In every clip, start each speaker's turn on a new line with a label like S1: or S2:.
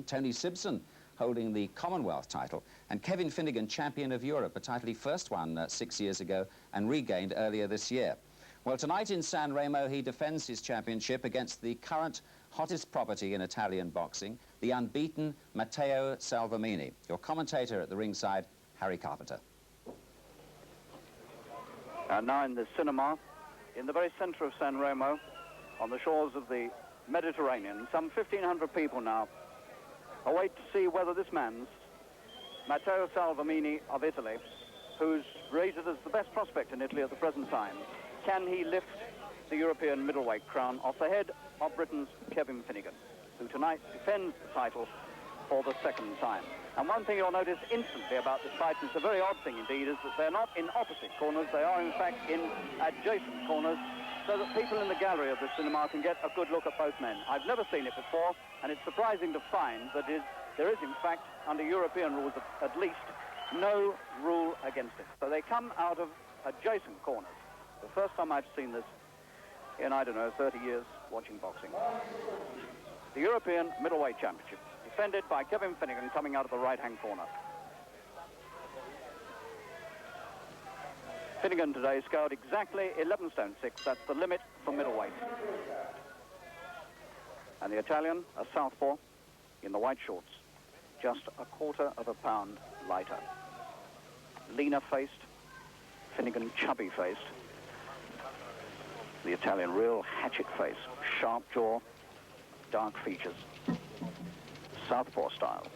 S1: Tony Simpson holding the Commonwealth title, and Kevin Finnegan, champion of Europe, a title he first won 6 years ago and regained earlier this year. Well, tonight in San Remo, he defends his championship against the current hottest property in Italian boxing, the unbeaten Matteo Salvemini. Your commentator at the ringside, Harry Carpenter.
S2: And now in the cinema, in the very centre of San Remo, on the shores of the Mediterranean, some 1,500 people now await to see whether this man's, Matteo Salvemini of Italy, who's rated as the best prospect in Italy at the present time, can he lift the European middleweight crown off the head of Britain's Kevin Finnegan, who tonight defends the title for the second time. And one thing you'll notice instantly about this fight, and it's a very odd thing indeed, is that they're not in opposite corners, they are in fact in adjacent corners, so that people in the gallery of the cinema can get a good look at both men. I've never seen it before, and it's surprising to find that there is in fact, under European rules at least, no rule against it. So they come out of adjacent corners. The first time I've seen this in, I don't know, 30 years watching boxing. The European Middleweight Championship, defended by Kevin Finnegan, coming out of the right-hand corner. Finnegan today scored exactly 11 stone 6. That's the limit for middleweight. And the Italian, a southpaw, in the white shorts, just a quarter of a pound lighter. Leaner-faced, Finnegan chubby-faced. The Italian, real hatchet face, sharp jaw, dark features. Southpaw style.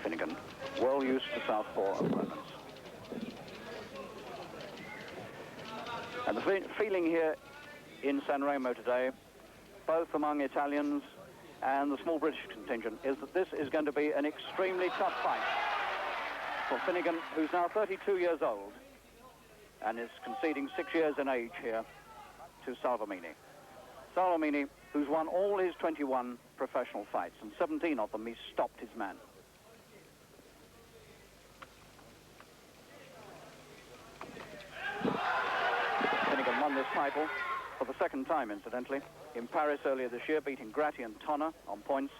S2: Finnegan, well used to southpaw opponents. And the feeling here in San Remo today, both among Italians and the small British contingent, is that this is going to be an extremely tough fight for Finnegan, who's now 32 years old and is conceding 6 years in age here to Salvemini. Salvemini, who's won all his 21 professional fights, and 17 of them he's stopped his man. Finnegan won this title for the second time, incidentally, in Paris earlier this year, beating Gratti and Tonner on points,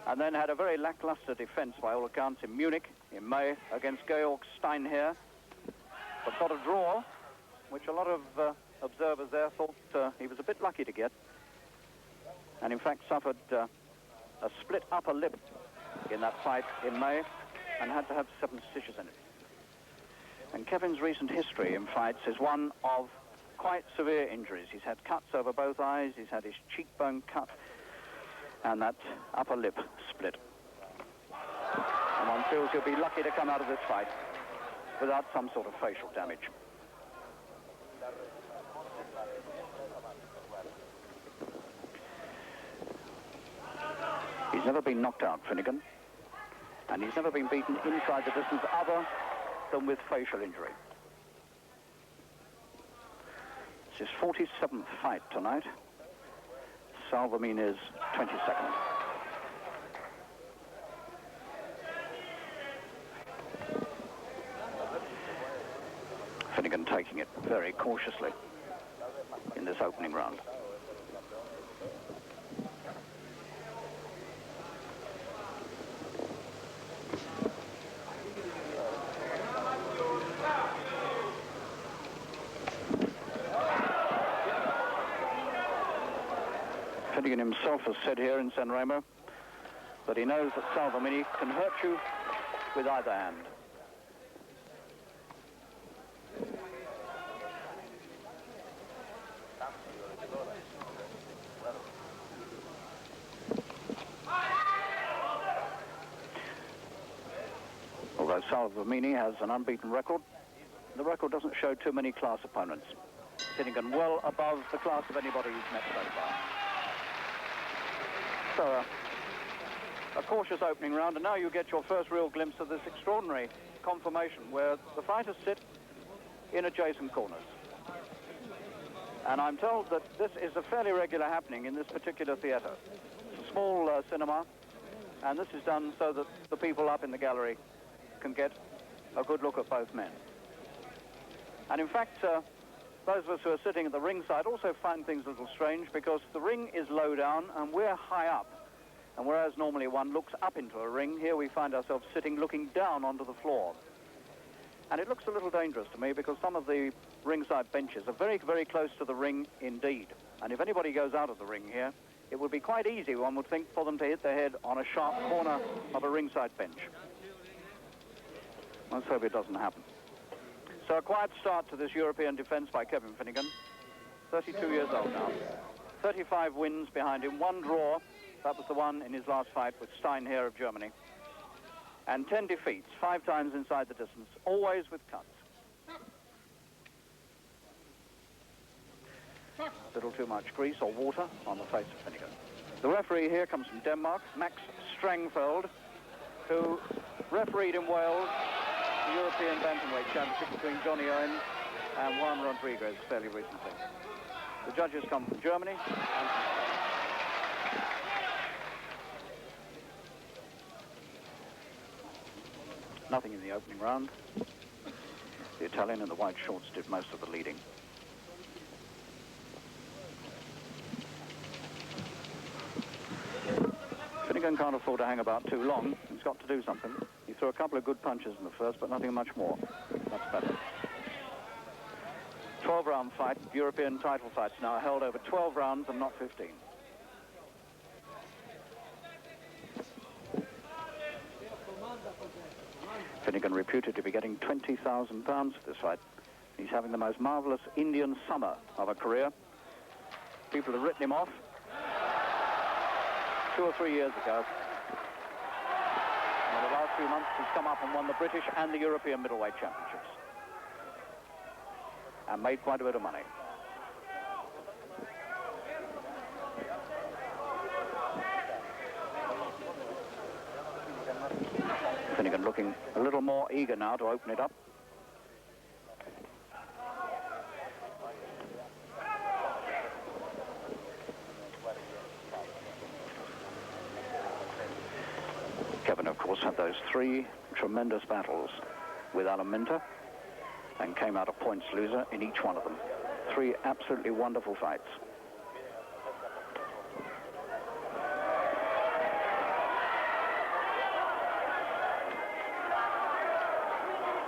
S2: and then had a very lackluster defence, by all accounts, in Munich in May against Georg Steinherr, but got a draw, which a lot of observers there thought he was a bit lucky to get, and in fact suffered a split upper lip in that fight in May and had to have 7 stitches in it. And Kevin's recent history in fights is one of quite severe injuries. He's had cuts over both eyes, he's had his cheekbone cut, and that upper lip split. And one feels he'll be lucky to come out of this fight without some sort of facial damage. He's never been knocked out, Finnegan, and he's never been beaten inside the distance other than with facial injury. It's his 47th fight tonight. Salvemini's 22nd. Finnegan taking it very cautiously in this opening round. Finnegan himself has said here in San Remo that he knows that Salvemini can hurt you with either hand. Although Salvemini has an unbeaten record, the record doesn't show too many class opponents. Finnegan well above the class of anybody he's met so far. So a cautious opening round, and now you get your first real glimpse of this extraordinary conformation where the fighters sit in adjacent corners. And I'm told that this is a fairly regular happening in this particular theatre. It's a small cinema, and this is done so that the people up in the gallery can get a good look at both men. And in fact, those of us who are sitting at the ringside also find things a little strange, because the ring is low down and we're high up. And whereas normally one looks up into a ring, here we find ourselves sitting looking down onto the floor. And it looks a little dangerous to me because some of the ringside benches are very, very close to the ring indeed. And if anybody goes out of the ring here, it would be quite easy, one would think, for them to hit their head on a sharp corner of a ringside bench. Let's hope it doesn't happen. So a quiet start to this European defence by Kevin Finnegan. 32 years old now. 35 wins behind him, 1 draw. That was the one in his last fight with Steinherr of Germany. And 10 defeats, 5 times inside the distance, always with cuts. A little too much grease or water on the face of Finnegan. The referee here comes from Denmark, Max Strangfeld, who refereed in Wales the European Bantamweight Championship between Johnny Owen and Juan Rodriguez fairly recently. The judges come from Germany. Nothing in the opening round. The Italian in the white shorts did most of the leading. Finnegan can't afford to hang about too long. He's got to do something. He threw a couple of good punches in the first, but nothing much more. That's better. 12-round fight. European title fights now held over 12 rounds and not 15. Finnegan reputed to be getting £20,000 for this fight. He's having the most marvellous Indian summer of a career. People have written him off 2 or 3 years ago. And in the last few months, he's come up and won the British and the European Middleweight Championships. And made quite a bit of money. Finnegan looking a little more eager now to open it up. Kevin, of course, had those 3 tremendous battles with Alan Minter and came out a points loser in each one of them. 3 absolutely wonderful fights.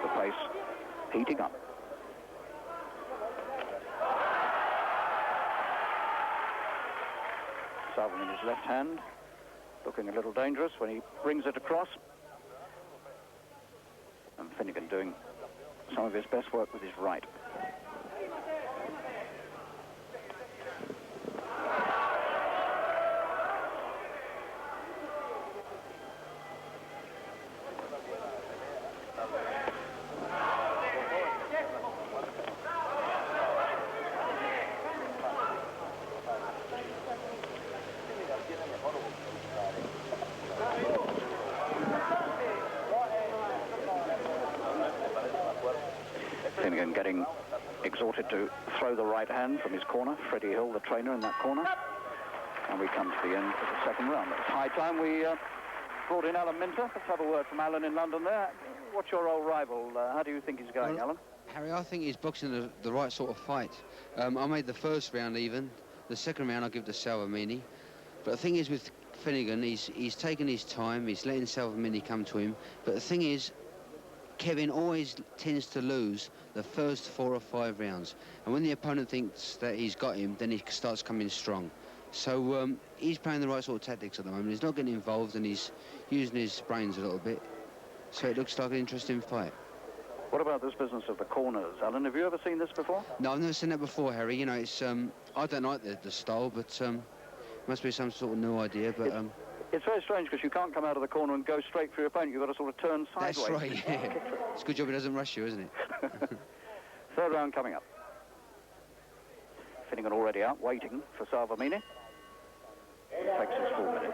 S2: The pace heating up. Salvemini's left hand looking a little dangerous when he brings it across. And Finnegan doing some of his best work with his right. Finnegan getting exhorted to throw the right hand from his corner. Freddie Hill, the trainer, in that corner. And we come to the end of the second round. It's high time we brought in Alan Minter. Let's have a word from Alan in London there. What's your old rival? How do you think he's going, Alan?
S3: Harry, I think he's boxing the right sort of fight. I made the first round even. The second round I give to Salvemini. But the thing is with Finnegan, he's taken his time. He's letting Salvemini come to him. But the thing is, Kevin always tends to lose the first 4 or 5 rounds. And when the opponent thinks that he's got him, then he starts coming strong. So he's playing the right sort of tactics at the moment. He's not getting involved and he's using his brains a little bit. So it looks like an interesting fight.
S2: What about this business of the corners, Alan? Have you ever seen this before?
S3: No, I've never seen that before, Harry. You know, it's I don't like the style, but it must be some sort of new idea. But
S2: it's very strange because you can't come out of the corner and go straight for your opponent. You've got to sort of turn sideways.
S3: That's right, yeah. It's a good job it doesn't rush you, isn't it?
S2: Third round coming up. Finnegan already out, waiting for Salvemini. It takes his full minute.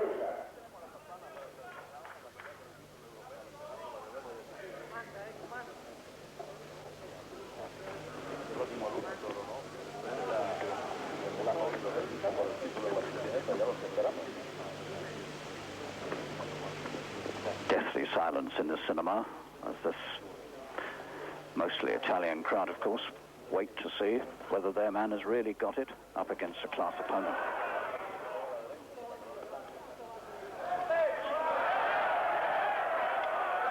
S2: Deathly silence in the cinema as this mostly Italian crowd, of course, wait to see whether their man has really got it up against a class opponent.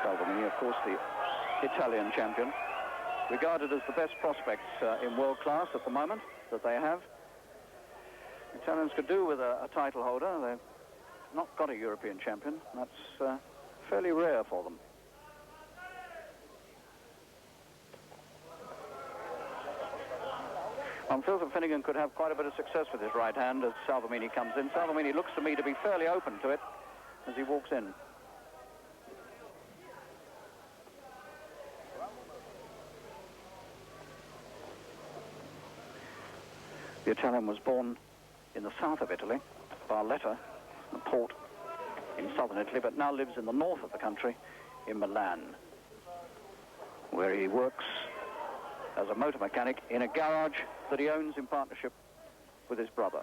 S2: Salvemini, of course, the Italian champion, regarded as the best prospects in world class at the moment that they have. The Italians could do with a title holder. They've not got a European champion. That's fairly rare for them. One feels that Finnegan could have quite a bit of success with his right hand as Salvemini comes in. Salvemini looks to me to be fairly open to it as he walks in. The Italian was born in the south of Italy, Barletta, a port in southern Italy, but now lives in the north of the country, in Milan, where he works as a motor mechanic in a garage that he owns in partnership with his brother.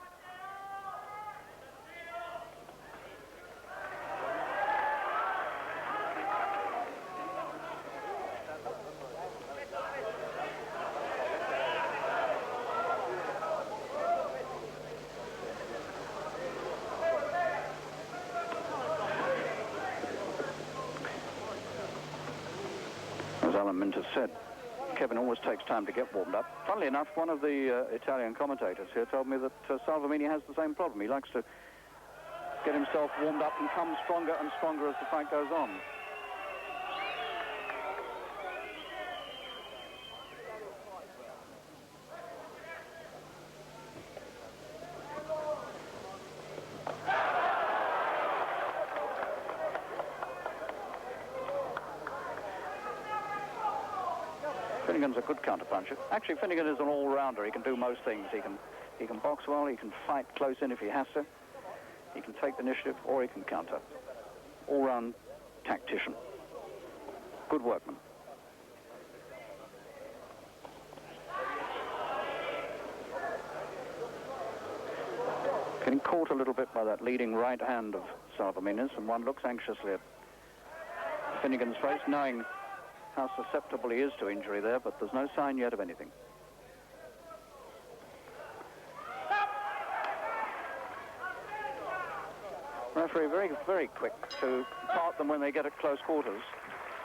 S2: As Alan Minter said, Kevin always takes time to get warmed up. Funnily enough, one of the Italian commentators here told me that Salvemini has the same problem. He likes to get himself warmed up and come stronger and stronger as the fight goes on. Finnegan's a good counter-puncher. Actually, Finnegan is an all-rounder. He can do most things. He can box well, he can fight close in if he has to. He can take the initiative, or he can counter. All-round tactician. Good workman. Getting caught a little bit by that leading right hand of Salvemini's, and one looks anxiously at Finnegan's face, knowing how susceptible he is to injury there, but there's no sign yet of anything. Referee very, very quick to part them when they get at close quarters.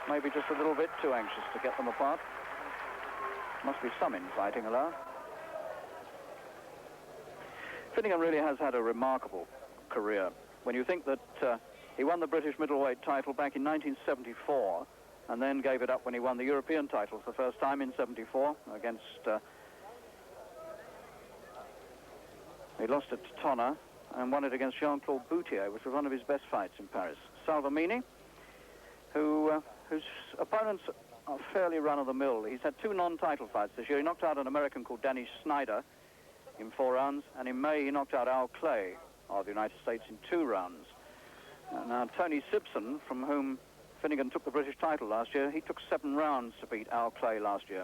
S2: Maybe just a little bit too anxious to get them apart. Must be some infighting allowed. Finnegan really has had a remarkable career. When you think that he won the British middleweight title back in 1974, and then gave it up when he won the European title for the first time in 74 against... he lost it to Tonner and won it against Jean-Claude Boutier, which was one of his best fights in Paris. Salvemini, whose opponents are fairly run-of-the-mill. He's had 2 non-title fights this year. He knocked out an American called Danny Snyder in 4 rounds, and in May he knocked out Al Clay of the United States in 2 rounds. Now, Tony Simpson, from whom Finnegan took the British title last year, he took 7 rounds to beat Al Clay last year.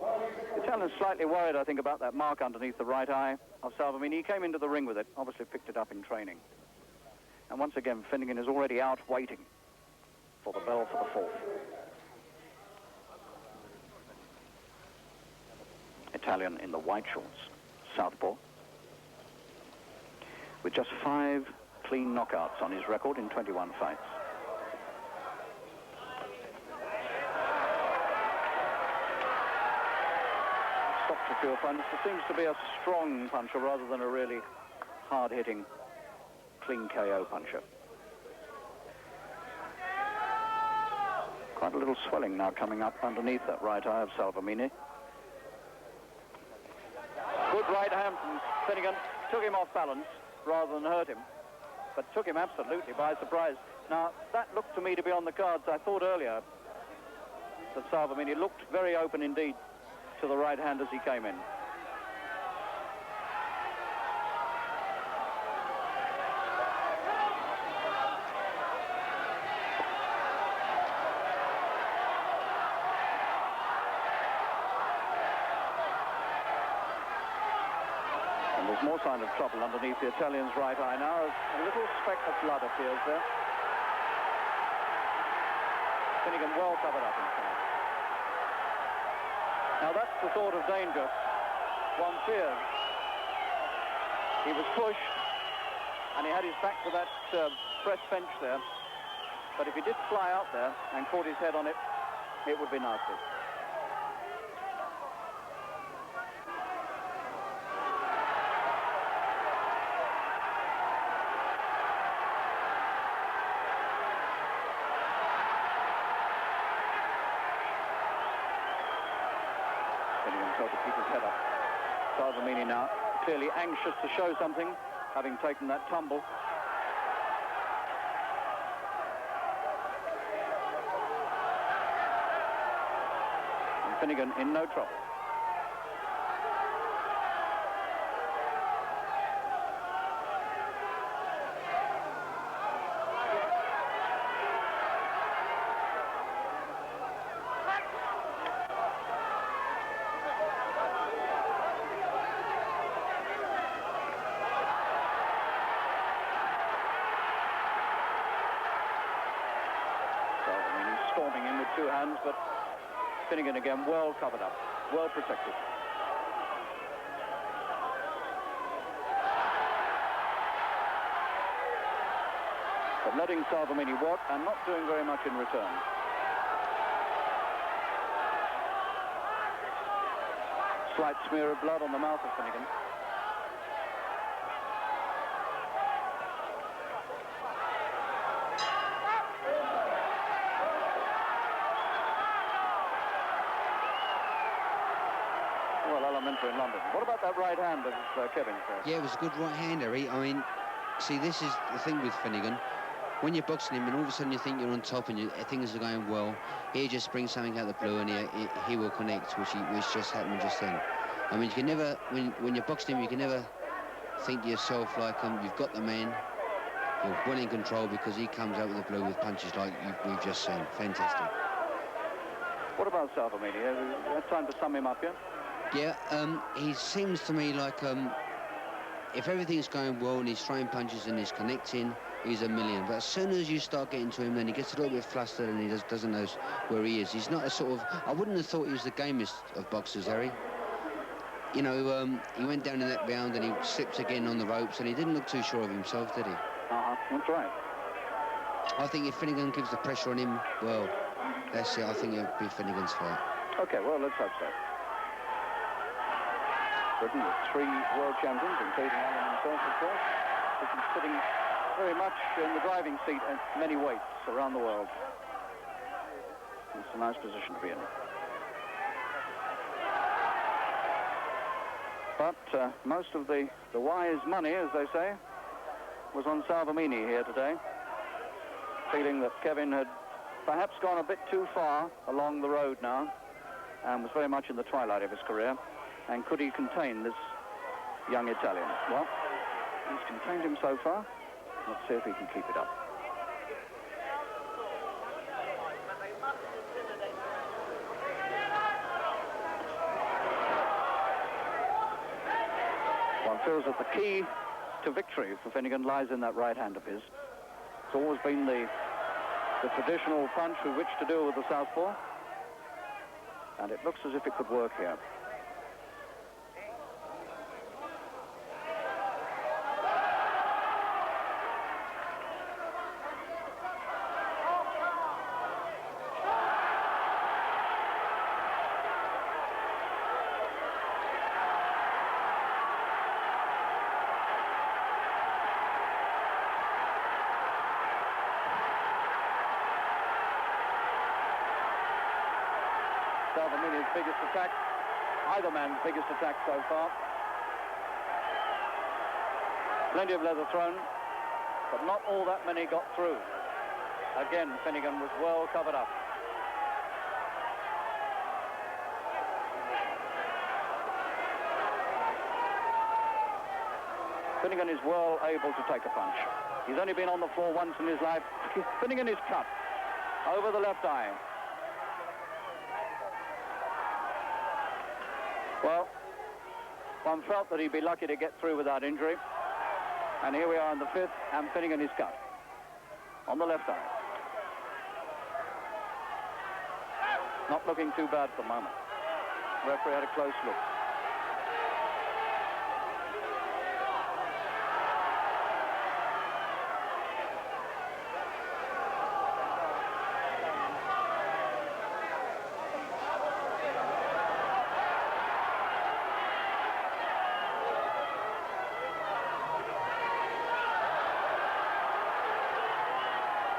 S2: The Italian's slightly worried, I think, about that mark underneath the right eye of Salvemini. He came into the ring with it, obviously picked it up in training. And once again, Finnegan is already out waiting for the bell for the 4th. Italian in the white shorts, southpaw, with just 5 clean knockouts on his record in 21 fights. Stopped a few opponents. There seems to be a strong puncher rather than a really hard-hitting, clean KO puncher. Quite a little swelling now coming up underneath that right eye of Salvemini. Good right hand from Finnegan. Took him off balance rather than hurt him, but took him absolutely by surprise. Now, that looked to me to be on the cards. I thought earlier that Salvemini looked very open indeed to the right hand as he came in. And there's more sign of trouble underneath the Italian's right eye now, as a little speck of blood appears there. Finnegan well covered up inside. Now that's the sort of danger one fears. He was pushed, and he had his back to that press bench there. but if he did fly out there and caught his head on it, it would be nasty. Finnegan told to keep his head up. Salvemini now clearly anxious to show something, having taken that tumble. And Finnegan in no trouble. Storming in with two hands, but Finnegan again well covered up, well protected. But letting Salvemini walk and not doing very much in return. Slight smear of blood on the mouth of Finnegan. In London. What about that right hand of Kevin?
S3: Yeah, it was a good right hand, Harry. I mean, see, this is the thing with Finnegan. When you're boxing him and all of a sudden you think you're on top and things are going well, he just brings something out of the blue and he will connect, which just happened just then. I mean, you can never, when you're boxing him, you can never think to yourself like, you've got the man, you're well in control, because he comes out with the blue with punches like we've just seen. Fantastic.
S2: What about Salvemini? Have time to sum him up yet?
S3: Yeah, he seems to me like if everything's going well and he's throwing punches and he's connecting, he's a million. But as soon as you start getting to him, then he gets a little bit flustered and he doesn't know where he is. He's not a sort of... I wouldn't have thought he was the gamest of boxers, Harry. You know, he went down in that round and he slipped again on the ropes and he didn't look too sure of himself, did he?
S2: That's right.
S3: I think if Finnegan gives the pressure on him, well, that's it. I think it'll be Finnegan's fight.
S2: OK, well, let's hope so. Britain with 3 world champions, including Alan himself, of course. He's been sitting very much in the driving seat at many weights around the world. It's a nice position to be in. But most of the wise money, as they say, was on Salvemini here today, feeling that Kevin had perhaps gone a bit too far along the road now and was very much in the twilight of his career. And could he contain this young Italian? Well, he's contained him so far. Let's see if he can keep it up. One feels that the key to victory for Finnegan lies in that right hand of his. It's always been the traditional punch with which to deal with the southpaw. And it looks as if it could work here. Salvemini's biggest attack, either man's biggest attack so far. Plenty of leather thrown, but not all that many got through. Again, Finnegan was well covered up. Finnegan is well able to take a punch. He's only been on the floor once in his life. Finnegan is cut over the left eye. Well, one felt that he'd be lucky to get through without injury. And here we are in the 5th, and Finnegan is cut on the left eye. Not looking too bad at the moment. The referee had a close look.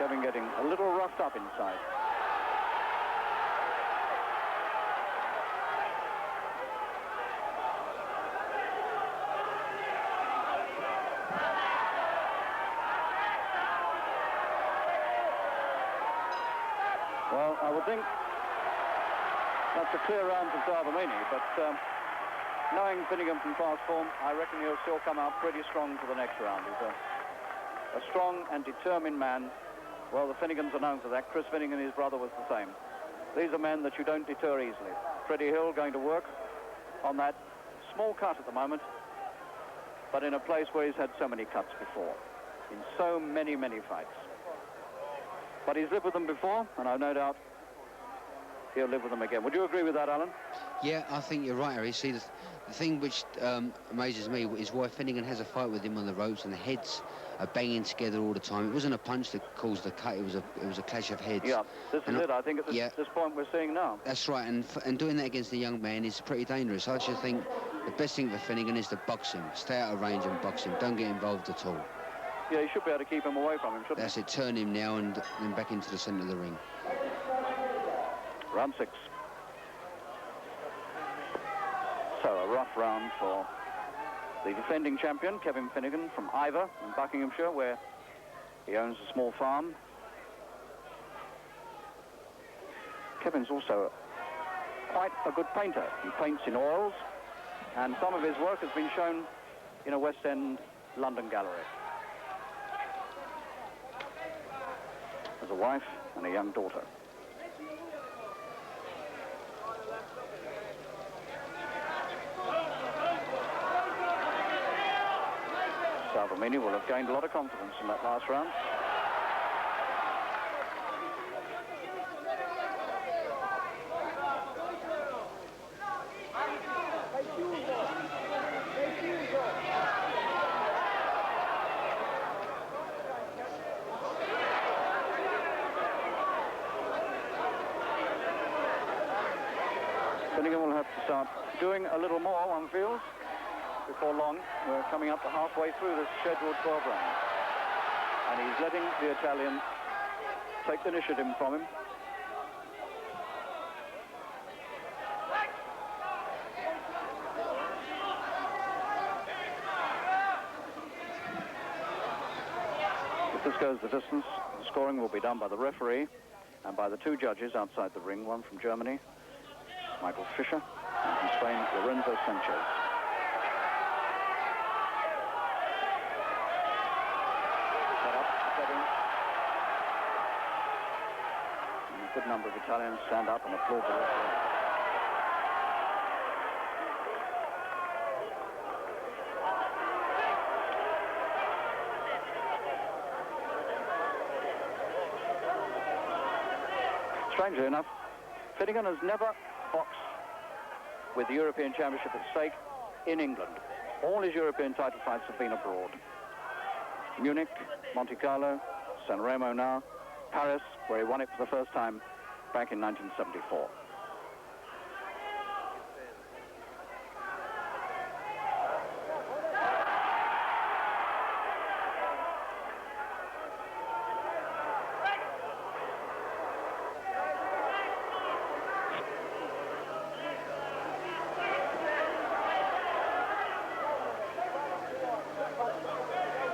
S2: Kevin getting a little roughed up inside. Well, I would think that's a clear round for Salvemini, but knowing Finnegan from past form, I reckon he'll still come out pretty strong for the next round. He's a strong and determined man. Well, the Finnegans are known for that. Chris Finnegan, his brother, was the same. These are men that you don't deter easily. Freddie Hill going to work on that small cut at the moment, but in a place where he's had so many cuts before, in so many, many fights. But he's lived with them before, and I've no doubt he'll live with them again. Would you agree with that, Alan?
S3: Yeah, I think you're right, Harry. See, the thing which amazes me is why Finnegan has a fight with him on the ropes and the heads are banging together all the time. It wasn't a punch that caused the cut, it was a clash of heads.
S2: Yeah, this is it, I think, at this point we're seeing now.
S3: That's right, and doing that against a young man is pretty dangerous. I just think the best thing for Finnegan is to box him, stay out of range and box him, don't get involved at all.
S2: Yeah, he should be able to keep him away from him, shouldn't he?
S3: That's it, turn him now and then back into the centre of the ring.
S2: Round 6. So, a rough round for the defending champion, Kevin Finnegan, from Iver in Buckinghamshire, where he owns a small farm. Kevin's also quite a good painter. He paints in oils, and some of his work has been shown in a West End London gallery. Has a wife and a young daughter. Salvemini will have gained a lot of confidence in that last round. Finnegan will have to start doing a little more, one feels. Before long, we're coming up to halfway through this scheduled 12 rounds. And he's letting the Italian take the initiative from him. If this goes the distance, the scoring will be done by the referee and by the two judges outside the ring, one from Germany, Michael Fischer, and from Spain, Lorenzo Sanchez. A good number of Italians stand up and applaud the referee. Strangely enough, Finnegan has never boxed with the European Championship at stake in England. All his European title fights have been abroad. Munich, Monte Carlo, San Remo now, Paris, where he won it for the first time back in 1974.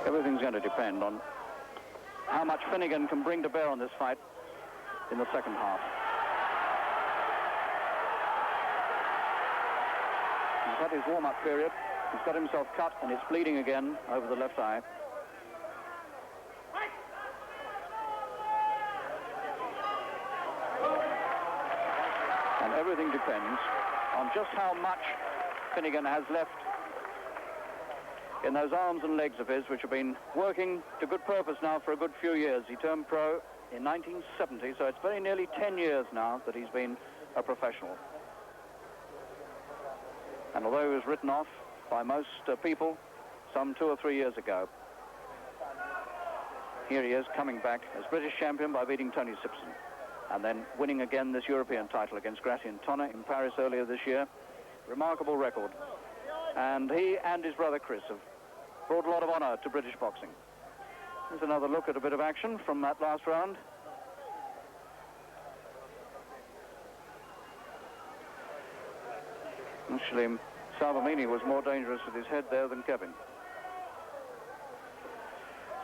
S2: Everything's going to depend on how much Finnegan can bring to bear on this fight in the second half. He's had his warm-up period. He's got himself cut and it's bleeding again over the left eye. And everything depends on just how much Finnegan has left in those arms and legs of his, which have been working to good purpose now for a good few years. He turned pro in 1970, so it's very nearly 10 years now that he's been a professional. And although he was written off by most people some 2 or 3 years ago, here he is coming back as British champion by beating Tony Simpson, and then winning again this European title against Gratien Tonner in Paris earlier this year. Remarkable record. And he and his brother Chris have brought a lot of honour to British boxing. Here's another look at a bit of action from that last round. Actually, Salvemini was more dangerous with his head there than Kevin.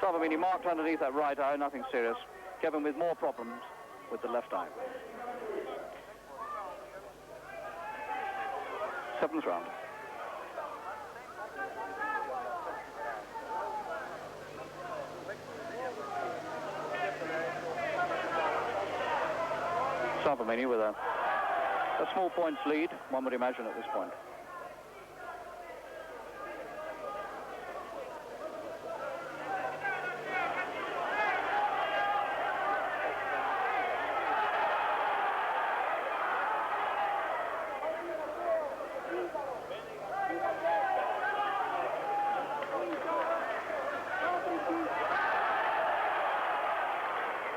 S2: Salvemini marked underneath that right eye, nothing serious. Kevin with more problems with the left eye. 7th round. Salvemini with a small points lead, one would imagine at this point.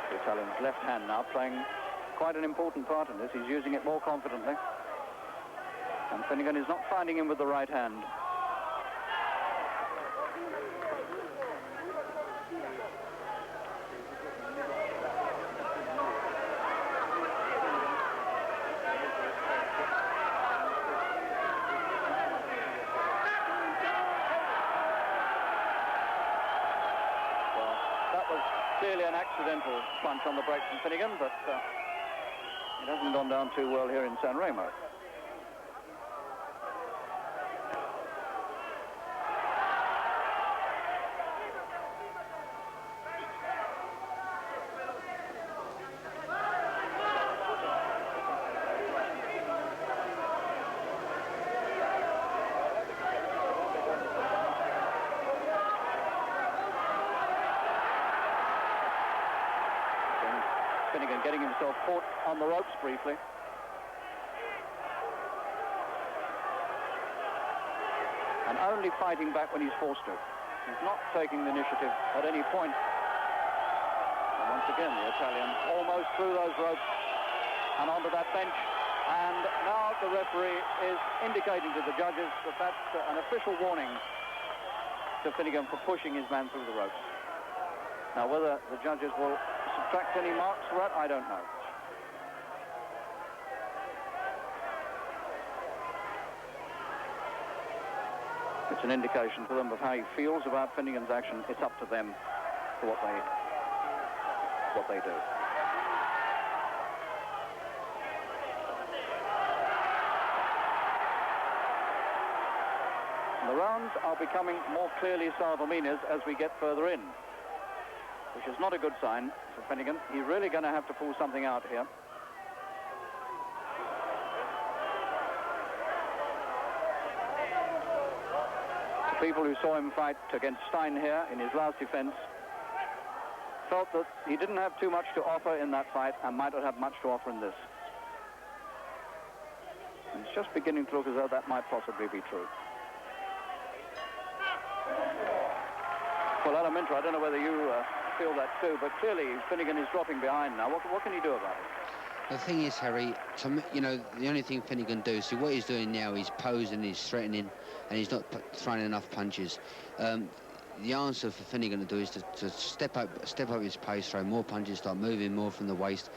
S2: The Italian's left hand now playing quite an important part in this. He's using it more confidently. And Finnegan is not finding him with the right hand. Well, that was clearly an accidental punch on the break from Finnegan, but it hasn't gone down too well here in San Remo. Finnegan getting himself caught on the ropes briefly. And only fighting back when he's forced to. He's not taking the initiative at any point. And once again, the Italian almost through those ropes and onto that bench. And now the referee is indicating to the judges that that's an official warning to Finnegan for pushing his man through the ropes. Now, whether the judges will subtract any marks for that, I don't know. It's an indication to them of how he feels about Finnegan's action. It's up to them for what they do. And the rounds are becoming more clearly Salvemini's as we get further in, which is not a good sign for Finnegan. He's really going to have to pull something out here. The people who saw him fight against Stein here in his last defense felt that he didn't have too much to offer in that fight and might not have much to offer in this. And it's just beginning to look as though that might possibly be true. Well, Adam Minter, I don't know whether you feel that too, but clearly Finnegan is dropping behind now. What can he do about it?
S3: The thing is, Harry, you know, the only thing Finnegan do, see what he's doing now, he's posing, he's threatening, and he's not throwing enough punches. The answer for Finnegan to do is to step up his pace, throw more punches, start moving more from the waist,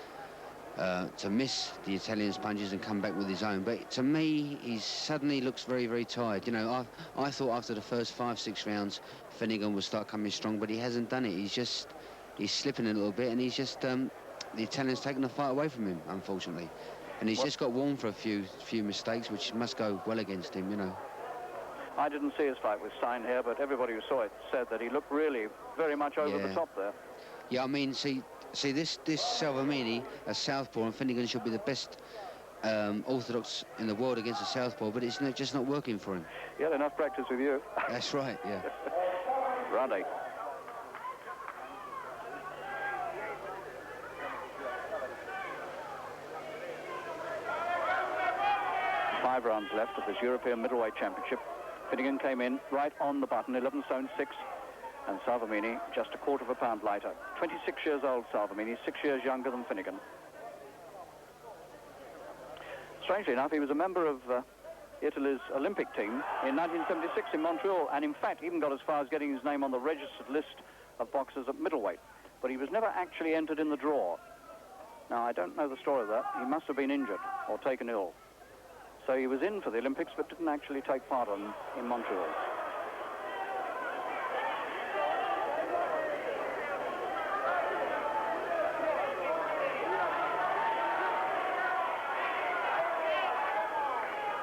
S3: to miss the Italian's punches and come back with his own. But to me, he suddenly looks very, very tired. You know, I thought after the first 5-6 rounds, Finnegan would start coming strong, but he hasn't done it. He's slipping a little bit, and he's just the Italian's taken the fight away from him, unfortunately. And he's just got warned for a few mistakes, which must go well against him, you know.
S2: I didn't see his fight with Stein here, but everybody who saw it said that he looked really very much over the top there.
S3: Yeah, I mean, see this Salvemini, a southpaw, and Finnegan should be the best orthodox in the world against a southpaw, but it's just not working for him.
S2: He had enough practice with you.
S3: That's right, yeah.
S2: Round 8. Five rounds left of this European Middleweight Championship. Finnegan came in right on the button, 11 stone 6, and Salvemini just a quarter of a pound lighter. 26 years old, Salvemini, 6 years younger than Finnegan. Strangely enough, he was a member of Italy's Olympic team in 1976 in Montreal, and in fact even got as far as getting his name on the registered list of boxers at middleweight, but he was never actually entered in the draw. Now, I don't know the story of that. He must have been injured or taken ill. So he was in for the Olympics, but didn't actually take part in Montreal.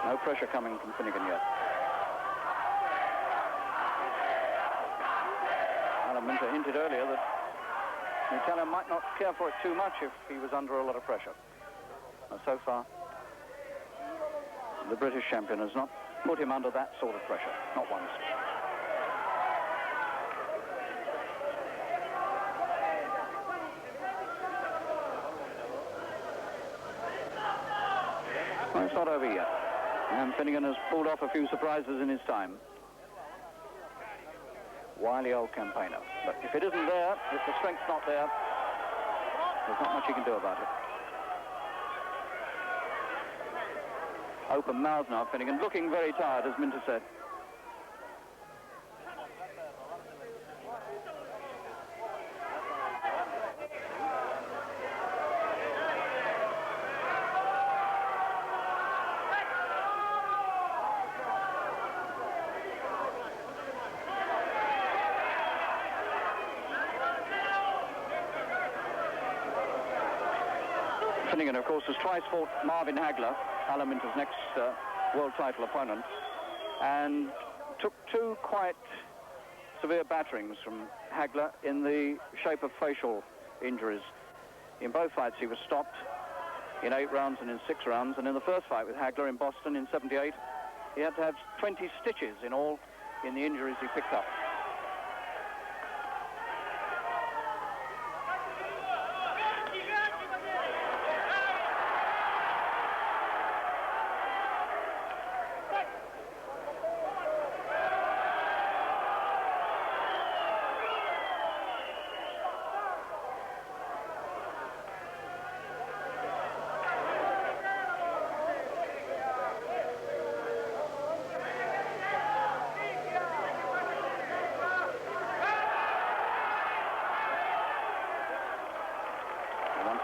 S2: No pressure coming from Finnegan yet. Minter hinted earlier that the Italian might not care for it too much if he was under a lot of pressure. And so far, the British champion has not put him under that sort of pressure, not once. Well, it's not over yet. And Finnegan has pulled off a few surprises in his time. Wily old campaigner. But if it isn't there, if the strength's not there, there's not much you can do about it. Open mouth now, Finnegan, looking very tired, as Minter said. Finnegan, of course, has twice fought Marvin Hagler, Alan Minter's next world title opponent, and took two quite severe batterings from Hagler in the shape of facial injuries. In both fights, he was stopped in 8 rounds and in 6 rounds, and in the first fight with Hagler in Boston in '78, he had to have 20 stitches in all in the injuries he picked up.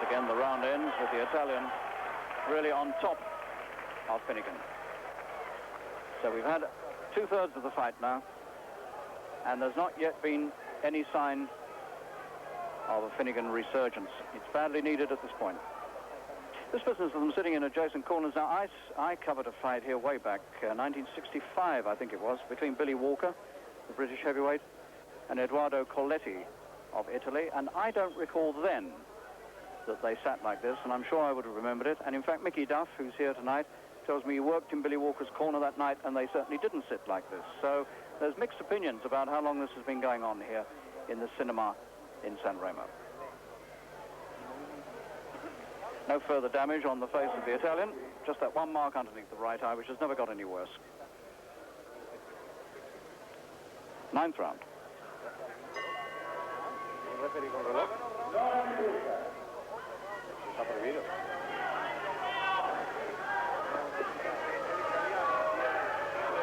S2: Again, the round ends with the Italian really on top of Finnegan. So we've had 2/3 of the fight now, and there's not yet been any sign of a Finnegan resurgence. It's badly needed at this point. This business of them sitting in adjacent corners. Now, I covered a fight here way back, 1965, I think it was, between Billy Walker, the British heavyweight, and Edoardo Colletti of Italy, and I don't recall then that they sat like this, and I'm sure I would have remembered it. And in fact, Mickey Duff, who's here tonight, tells me he worked in Billy Walker's corner that night, and they certainly didn't sit like this. So there's mixed opinions about how long this has been going on here in the cinema in San Remo. No further damage on the face of the Italian, just that one mark underneath the right eye, which has never got any worse. 9th round.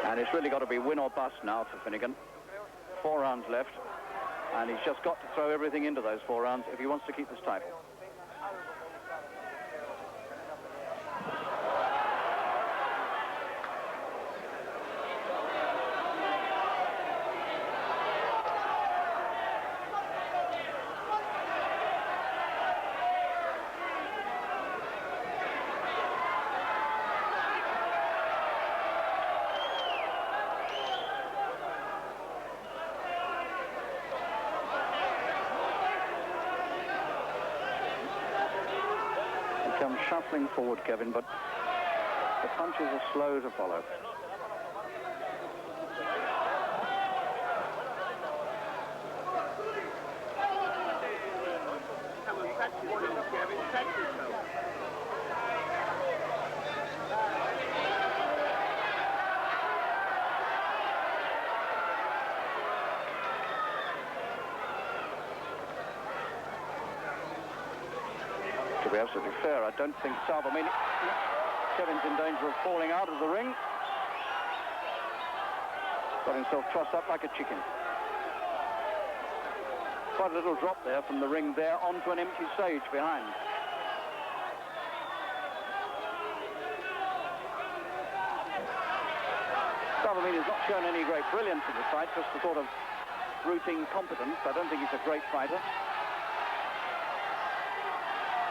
S2: And it's really got to be win or bust now for Finnegan. 4 rounds left, and he's just got to throw everything into those 4 rounds if he wants to keep this title. Comes shuffling forward, Kevin, but the punches are slow to follow. To be absolutely fair, I don't think Salvemini... Kevin's in danger of falling out of the ring. Got himself trussed up like a chicken. Quite a little drop there from the ring there onto an empty stage behind. Salvemini has not shown any great brilliance in this fight, just a sort of routine competence. I don't think he's a great fighter.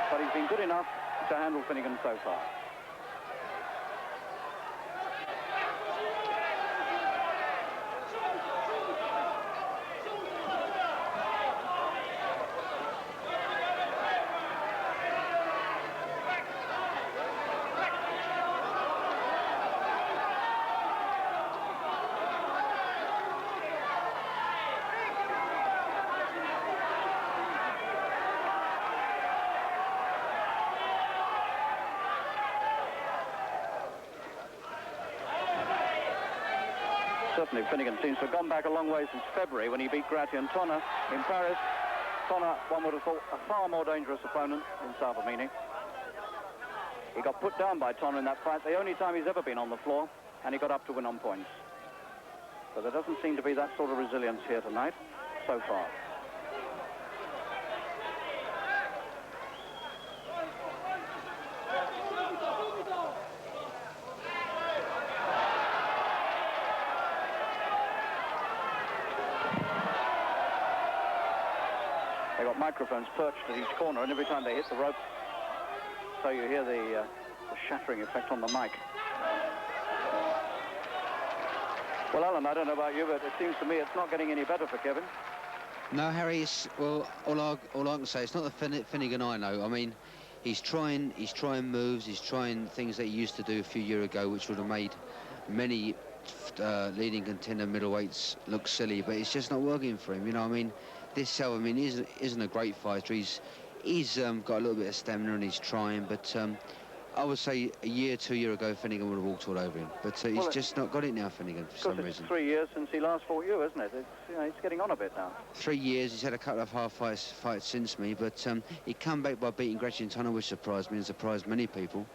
S2: But he's been good enough to handle Finnegan so far. Certainly, Finnegan seems to have gone back a long way since February when he beat Gratian-Tonner in Paris. Tonner, one would have thought, a far more dangerous opponent in Salvemini. He got put down by Tonner in that fight, the only time he's ever been on the floor, and he got up to win on points. But there doesn't seem to be that sort of resilience here tonight, so far. They've got microphones perched at each corner, and every time they hit the rope, so you hear the shattering effect on the mic. Well, Alan, I don't know about you, but it seems to me it's not getting any better for Kevin.
S3: No, Harry, well, all I can say, it's not the Finnegan I know. I mean, he's trying moves, he's trying things that he used to do a few years ago, which would have made many leading contender middleweights look silly, but it's just not working for him, you know what I mean? This Salvemini isn't a great fighter. He's got a little bit of stamina and he's trying, but I would say a year, 2 years ago, Finnegan would have walked all over him. But he's just not got it now, Finnegan, for some reason.
S2: It's 3 years since he last fought you, isn't it? It's, you know, he's getting on a bit now.
S3: 3 years. He's had a couple of half fights since me, but he come back by beating Gratian-Tonner, which surprised me and surprised many people.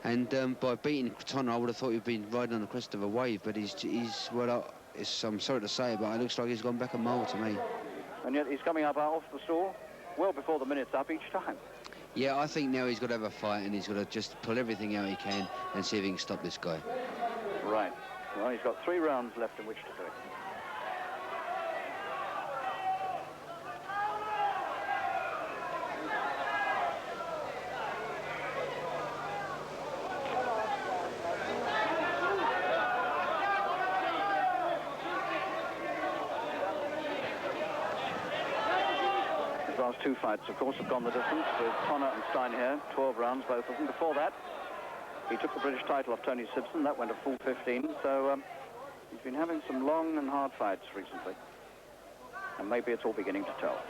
S3: And by beating Tonner, I would have thought he'd been riding on the crest of a wave, but I'm sorry to say, but it looks like he's gone back a mile to me.
S2: And yet he's coming up off the stool well before the minute's up each time.
S3: Yeah, I think now he's got to have a fight and he's got to just pull everything out he can and see if he can stop this guy.
S2: Right. Well, he's got 3 rounds left in which to do it. Last 2 fights, of course, have gone the distance with Tonner and Stein here, 12 rounds, both of them. Before that, he took the British title off Tony Simpson. That went a full 15, so he's been having some long and hard fights recently. And maybe it's all beginning to tell.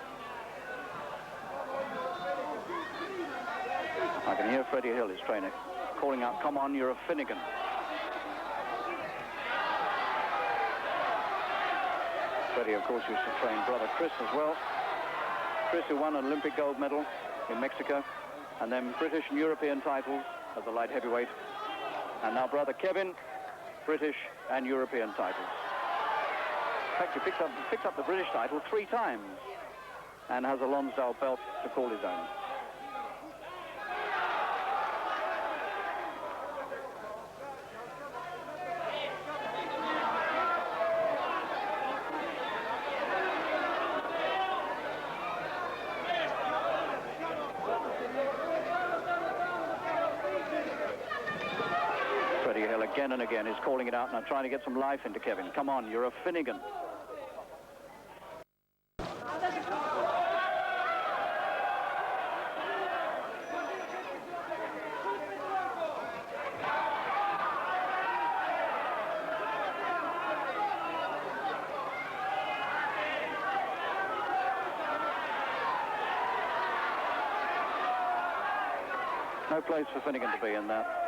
S2: I can hear Freddie Hill, his trainer, calling out, "Come on, you're a Finnegan." Freddie, of course, used to train brother Chris as well. Chris, who won an Olympic gold medal in Mexico, and then British and European titles as a light heavyweight. And now brother Kevin, British and European titles. In fact, he picked up the British title 3 times and has a Lonsdale belt to call his own. Again and again is calling it out and trying to get some life into Kevin. Come on, you're a Finnegan. No place for Finnegan to be in that.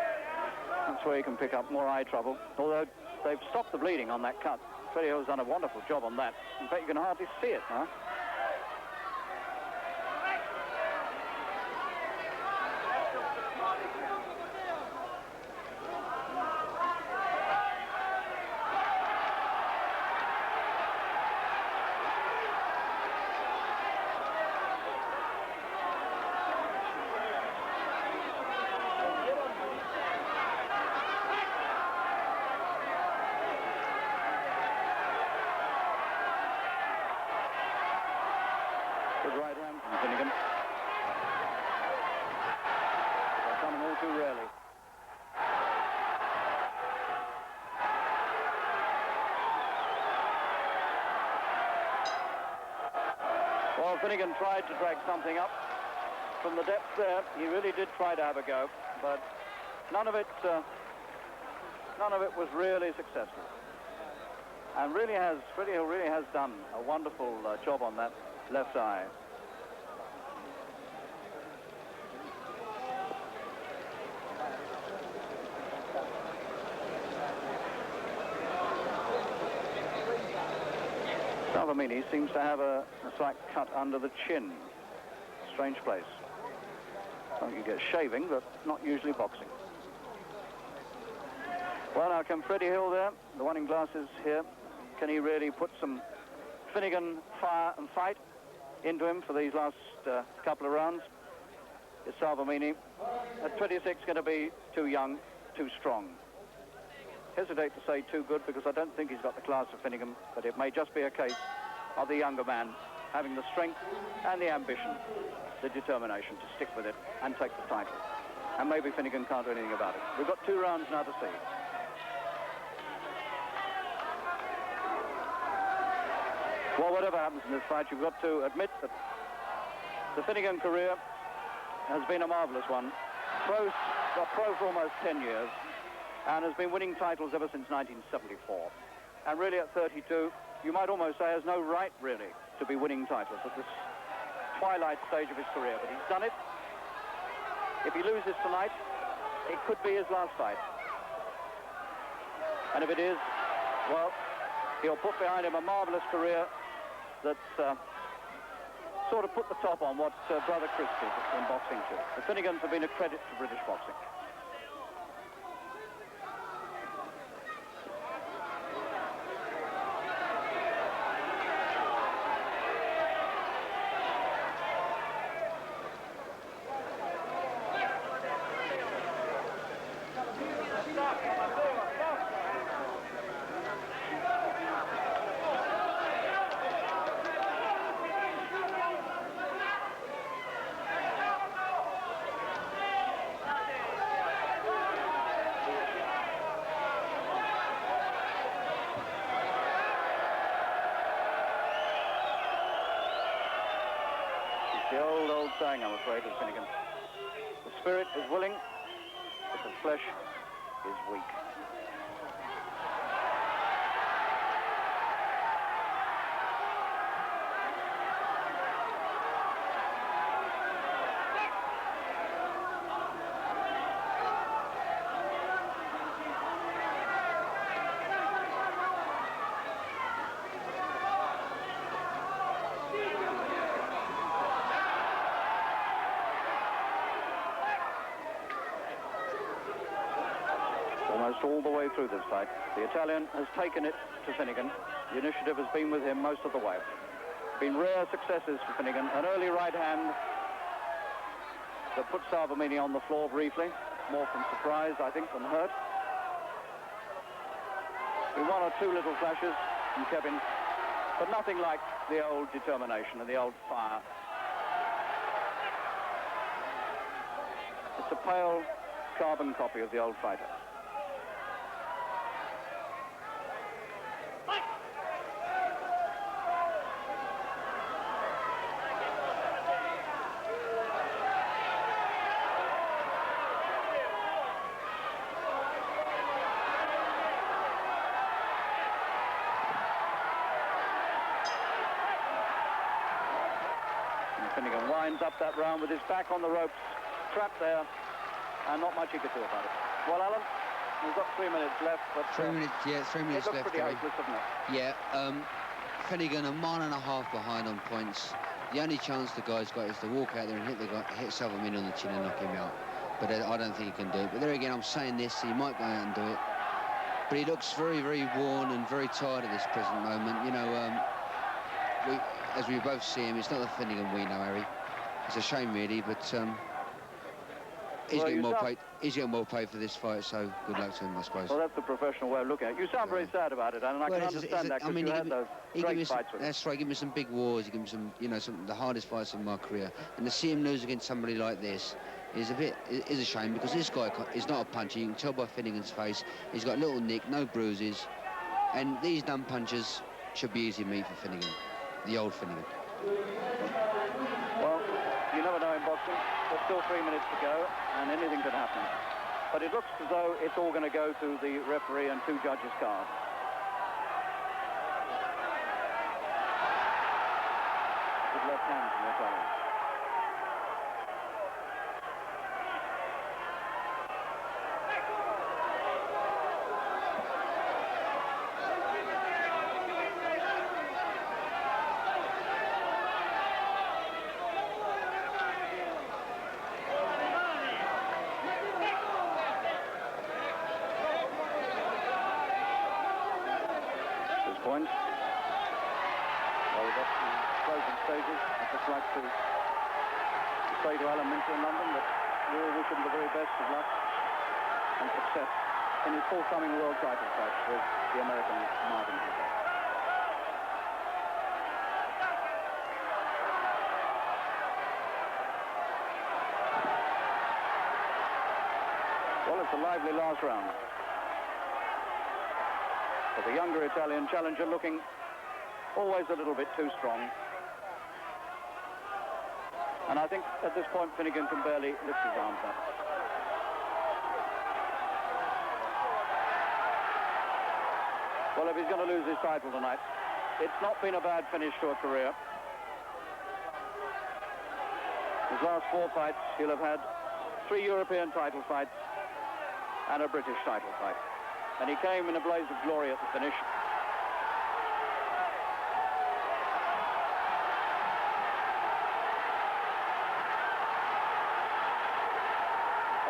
S2: That's where you can pick up more eye trouble. Although they've stopped the bleeding on that cut. Freddie Hill's done a wonderful job on that. In fact, you can hardly see it now. Well, Finnegan tried to drag something up from the depths there. He really did try to have a go, but none of it was really successful. And Freddie Hill really has done a wonderful job on that left eye. Salvemini seems to have a slight cut under the chin. Strange place. Well, you get shaving, but not usually boxing. Well, now come Freddie Hill there, the one in glasses here. Can he really put some Finnegan fire and fight into him for these last couple of rounds? Is Salvemini at 26 going to be too young, too strong? Hesitate to say too good because I don't think he's got the class of Finnegan, but it may just be a case of the younger man having the strength and the ambition, the determination to stick with it and take the title. And maybe Finnegan can't do anything about it. We've got 2 rounds now to see. Well, whatever happens in this fight, you've got to admit that the Finnegan career has been a marvellous one. Got pro for almost 10 years and has been winning titles ever since 1974. And really at 32, you might almost say has no right really to be winning titles at this twilight stage of his career, but he's done it. If he loses tonight, it could be his last fight. And if it is, well, he'll put behind him a marvellous career that's sort of put the top on what Brother Chris did in boxing too. The Finnegans have been a credit to British boxing. The old saying, I'm afraid, of Finnegan. The spirit is willing, but the flesh is weak. Almost all the way through this fight, the Italian has taken it to Finnegan. The initiative has been with him most of the way. Been rare successes for Finnegan. An early right hand that put Salvemini on the floor briefly, more from surprise, I think, than hurt. Been 1 or 2 little flashes from Kevin, but nothing like the old determination and the old fire. It's a pale carbon copy of the old fighter. Finnegan winds up that round with his back on the ropes, trapped there, and not much he could do about it. Well, Alan, we've got 3 minutes left, but
S3: 3 minutes, yeah, 3 minutes
S2: it looks
S3: left.
S2: pretty hopeless, doesn't it?
S3: Yeah, Finnegan a mile and a half behind on points. The only chance the guy's got is to walk out there and hit Salvemini on the chin and knock him out. But I don't think he can do it. But there again, I'm saying this, he might go out and do it. But he looks very, very worn and very tired at this present moment. You know, as we both see him, it's not the Finnegan we know, Harry. It's a shame, really, but he's getting more paid. He's getting more paid for this fight, so good luck to him, I suppose.
S2: Well, that's the professional way of looking at it. You sound very sad about it, and I can understand that because you had those great fights with him. That's
S3: right. Give me some big wars. Give me some, you know, the hardest fights of my career. And to see him lose against somebody like this is a shame, because this guy is not a puncher. You can tell by Finnegan's face. He's got a little nick, no bruises, and these dumb punchers should be easy meat for Finnegan, the old Finnegan.
S2: Well, you never know in boxing. There's still 3 minutes to go, and anything could happen. But it looks as though it's all going to go to the referee and 2 judges' cards. With left hand from the Italian. Point. Well, we've got the closing stages. I'd just like to say to Alan Minter in London that we all wish him the very best of luck and success in his forthcoming world title fight with the American Marvin Hagler. Well, it's a lively last round. But the younger Italian challenger looking always a little bit too strong. And I think at this point Finnegan can barely lift his arms up. Well, if he's going to lose his title tonight, it's not been a bad finish to a career. His last 4 fights, he'll have had 3 European title fights and a British title fight. And he came in a blaze of glory at the finish.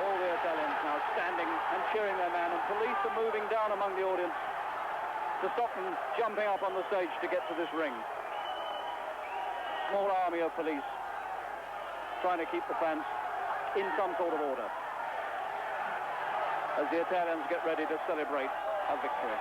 S2: All the Italians now standing and cheering their man, and police are moving down among the audience to stop them jumping up on the stage to get to this ring. Small army of police trying to keep the fans in some sort of order as the Italians get ready to celebrate a victory.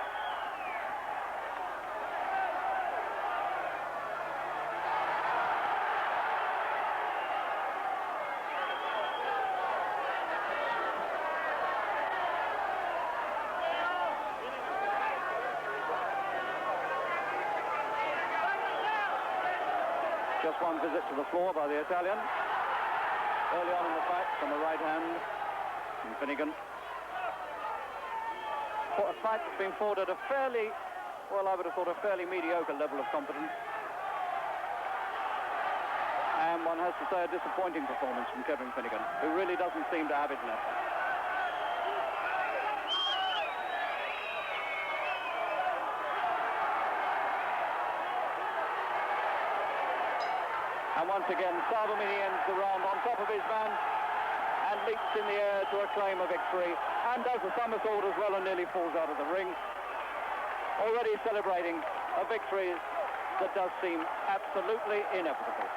S2: Just one visit to the floor by the Italian. Early on in the fight from the right hand from Finnegan. A fight that's been fought at a fairly, well, I would have thought a fairly mediocre level of competence. And one has to say a disappointing performance from Kevin Finnegan, who really doesn't seem to have it left. And once again, Salvemini ends the round on top of his man and leaps in the air to acclaim a victory, and does a somersault as well and nearly falls out of the ring. Already celebrating a victory that does seem absolutely inevitable.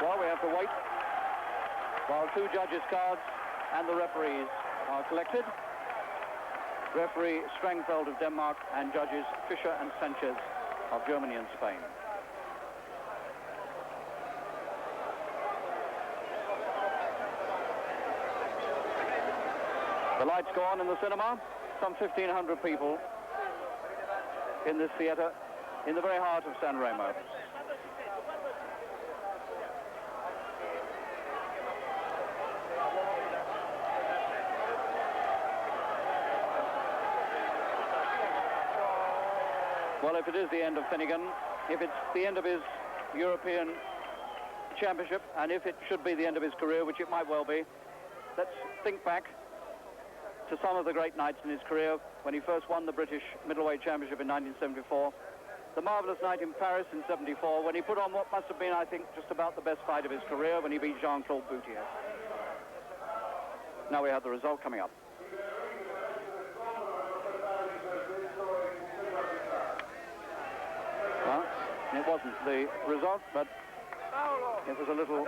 S2: Well, we have to wait while 2 judges' cards and the referees are collected. Referee Strangfeld of Denmark and judges Fischer and Sanchez of Germany and Spain. The lights go on in the cinema. Some 1,500 people in this theatre in the very heart of San Remo. Well, if it is the end of Finnegan, if it's the end of his European Championship, and if it should be the end of his career, which it might well be, let's think back to some of the great nights in his career when he first won the British Middleweight Championship in 1974, the marvellous night in Paris in 74, when he put on what must have been, I think, just about the best fight of his career when he beat Jean-Claude Boutier. Now we have the result coming up. Well, it wasn't the result, but it was a little,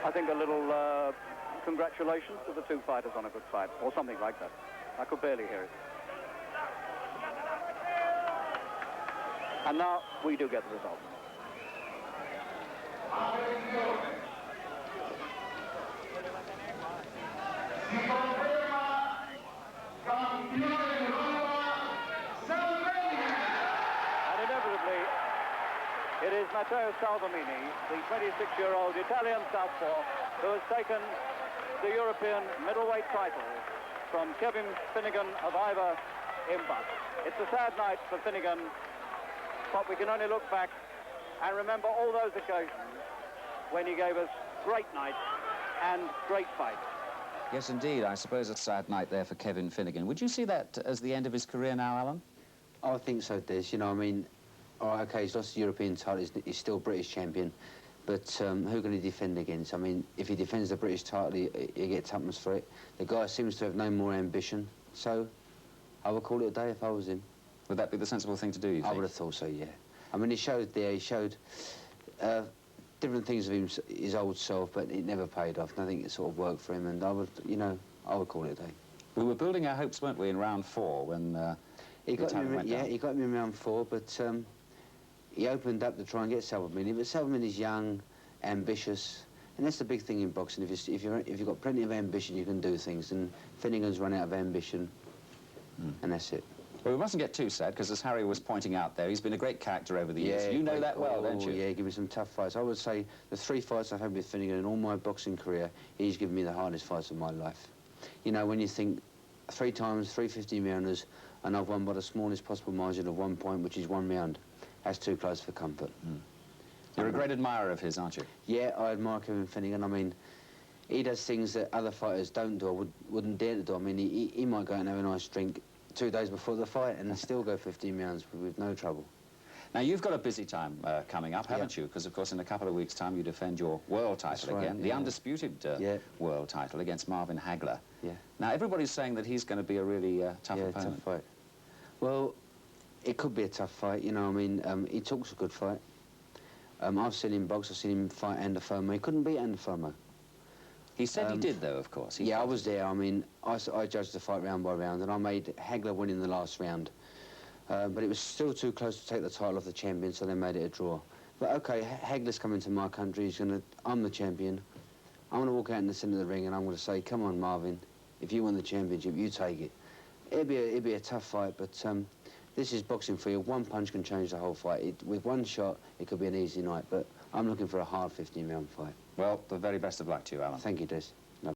S2: I think, a little congratulations to the 2 fighters on a good fight, or something like that. I could barely hear it. And now we do get the result. Matteo Salvemini, the 26-year-old Italian southpaw who has taken the European middleweight title from Kevin Finnegan of Iver in Buck. It's a sad night for Finnegan, but we can only look back and remember all those occasions when he gave us great nights and great fights.
S1: Yes, indeed. I suppose a sad night there for Kevin Finnegan. Would you see that as the end of his career now, Alan?
S3: I think so, Des. You know, I mean, all right, OK, he's lost the European title, he's still British champion, but who can he defend against? I mean, if he defends the British title, he gets tuppence for it. The guy seems to have no more ambition, so I would call it a day if I was him.
S1: Would that be the sensible thing to do, you think?
S3: I would have thought so, yeah. I mean, he showed different things of his old self, but it never paid off. Nothing that sort of worked for him, and I would, you know, I would call it a day.
S1: We were building our hopes, weren't we, in round 4 when
S3: he got me in round 4, but he opened up to try and get Salvemini. But Salvemini's young, ambitious, and that's the big thing in boxing. If you've got plenty of ambition, you can do things. And Finnegan's run out of ambition, and that's it.
S1: Well, we mustn't get too sad, because as Harry was pointing out there, he's been a great character over the years. You know that well, don't you?
S3: Yeah, give me some tough fights. I would say the 3 fights I've had with Finnegan in all my boxing career, he's given me the hardest fights of my life. You know, when you think 3 times, 3 50 rounders, and I've won by the smallest possible margin of 1 point, which is 1 round, that's too close for comfort.
S1: You're a great admirer of his, aren't you?
S3: Yeah, I admire Kevin Finnegan. I mean, he does things that other fighters don't do or wouldn't dare to do. I mean, he might go and have a nice drink 2 days before the fight and still go 15 rounds with no trouble.
S1: Now, you've got a busy time coming up, haven't you? Because, of course, in a couple of weeks' time, you defend your world title again, the undisputed world title against Marvin Hagler.
S3: Yeah.
S1: Now, everybody's saying that he's going to be a really tough opponent.
S3: Tough fight. Well, it could be a tough fight, you know. I mean, he talks a good fight. I've seen him box, I've seen him fight Andy Fermo. He couldn't beat Andy Fermo.
S1: He said he did, though, of course.
S3: Yeah, I was there. I mean, I judged the fight round by round, and I made Hagler win in the last round. But it was still too close to take the title off the champion, so they made it a draw. But, OK, Hagler's coming to my country. I'm the champion. I'm going to walk out in the centre of the ring, and I'm going to say, come on, Marvin, if you win the championship, you take it. It'd be a tough fight, but this is boxing for you. 1 punch can change the whole fight. With 1 shot, it could be an easy night, but I'm looking for a hard 15-round fight.
S1: Well, the very best of luck to you, Alan.
S3: Thank you, Des.